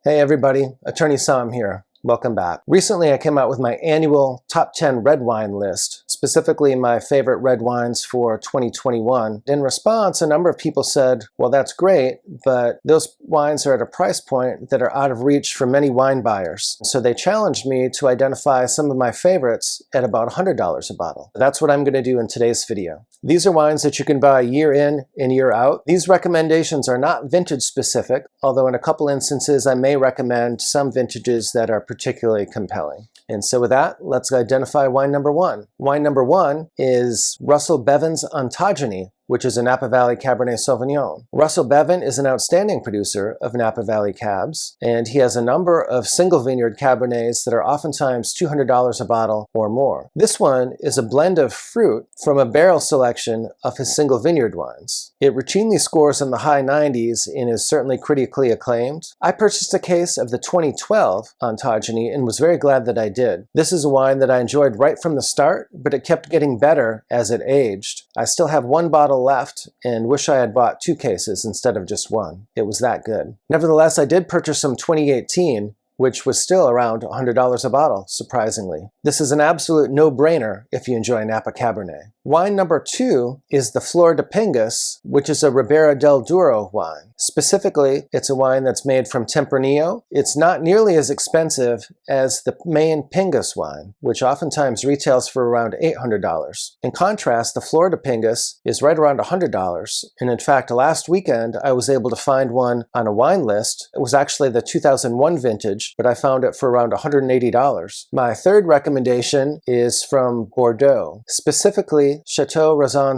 Hey everybody, Attorney Somm here. Welcome back. Recently I came out with my annual top 10 red wine list, specifically my favorite red wines for 2021. In response, a number of people said, well, that's great, but those wines are at a price point that are out of reach for many wine buyers. So they challenged me to identify some of my favorites at about $100 a bottle. That's what I'm going to do in today's video. These are wines that you can buy year in and year out. These recommendations are not vintage specific, although in a couple instances I may recommend some vintages that are particularly compelling. And so with that, let's identify wine number one. Wine number one is Russell Bevan's Ongeny, which is a Napa Valley Cabernet Sauvignon. Russell Bevan is an outstanding producer of Napa Valley Cabs, and he has a number of single vineyard Cabernets that are oftentimes $200 a bottle or more. This one is a blend of fruit from a barrel selection of his single vineyard wines. It routinely scores in the high 90s and is certainly critically acclaimed. I purchased a case of the 2012 Ongeny and was very glad that I did. This is a wine that I enjoyed right from the start, but it kept getting better as it aged. I still have one bottle left and wish I had bought 2 cases instead of just one. It was that good. Nevertheless, I did purchase some 2018, which was still around $100 a bottle, surprisingly. This is an absolute no-brainer if you enjoy Napa Cabernet. Wine number 2 is the Fleur de Pingus, which is a Ribera del Duero wine. Specifically, it's a wine that's made from Tempranillo. It's not nearly as expensive as the main Pingus wine, which oftentimes retails for around $800. In contrast, the Fleur de Pingus is right around $100, and in fact, last weekend I was able to find one on a wine list. It was actually the 2001 vintage, but I found it for around $180. My third recommendation is from Bordeaux, specifically Chateau Razan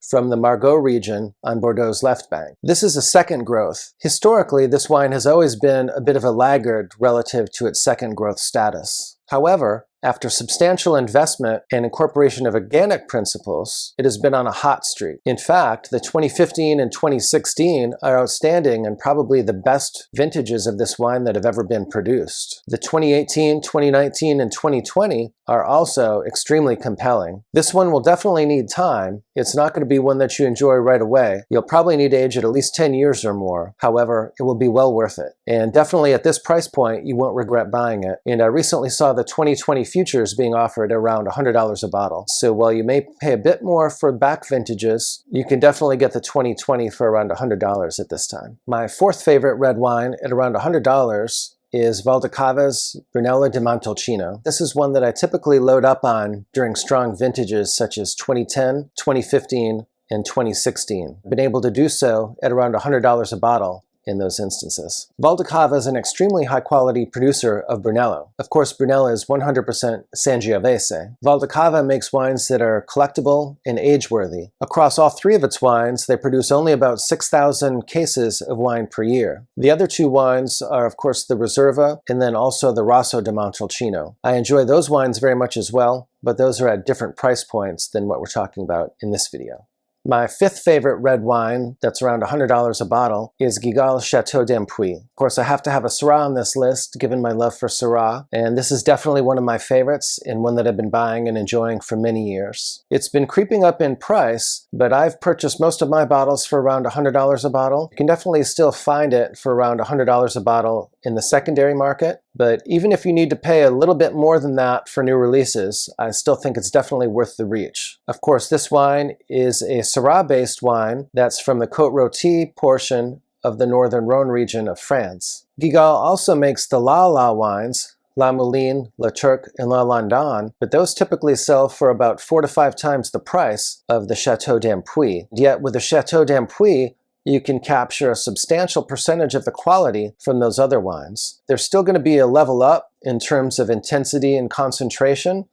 from the Margaux region on Bordeaux's left bank. This is a second growth. Historically, this wine has always been a bit of a laggard relative to its second growth status. However, after substantial investment and incorporation of organic principles, it has been on a hot streak. In fact, the 2015 and 2016 are outstanding and probably the best vintages of this wine that have ever been produced. The 2018, 2019, and 2020 are also extremely compelling. This one will definitely need time. It's not going to be one that you enjoy right away. You'll probably need to age it at least 10 years or more. However, it will be well worth it. And definitely at this price point, you won't regret buying it. And I recently saw the 2020 futures being offered around $100 a bottle. So while you may pay a bit more for back vintages, you can definitely get the 2020 for around $100 at this time. My fourth favorite red wine at around $100 is Voldava's Brunello di Montalcino. This is one that I typically load up on during strong vintages such as 2010, 2015, and 2016. I've been able to do so at around $100 a bottle in those instances. Voldava is an extremely high-quality producer of Brunello. Of course, Brunello is 100% Sangiovese. Voldava makes wines that are collectible and age-worthy. Across all 3 of its wines, they produce only about 6,000 cases of wine per year. The other 2 wines are, of course, the Reserva and then also the Rosso di Montalcino. I enjoy those wines very much as well, but those are at different price points than what we're talking about in this video. My fifth favorite red wine that's around $100 a bottle is Guigal's Chateau Dampui. Of course, I have to have a Syrah on this list, given my love for Syrah, and this is definitely one of my favorites and one that I've been buying and enjoying for many years. It's been creeping up in price, but I've purchased most of my bottles for around $100 a bottle. You can definitely still find it for around $100 a bottle in the secondary market, but even if you need to pay a little bit more than that for new releases, I still think it's definitely worth the reach. Of course, this wine is a Syrah-based wine that's from the Côte Rôtie portion of the northern Rhone region of France. Guigal also makes the La wines, La Mouline, La Turque, and La Landon, but those typically sell for about 4 to 5 times the price of the Chateau Dampui. Yet with the Chateau Dampui, you can capture a substantial percentage of the quality from those other wines. There's still going to be a level up in terms of intensity and concentration,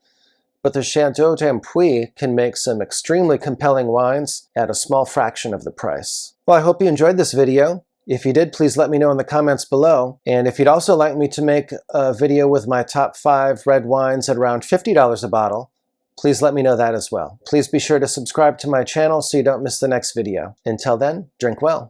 but the Chateau Dampui can make some extremely compelling wines at a small fraction of the price. Well, I hope you enjoyed this video. If you did, please let me know in the comments below. And if you'd also like me to make a video with my top 5 red wines at around $50 a bottle, please let me know that as well. Please be sure to subscribe to my channel so you don't miss the next video. Until then, drink well.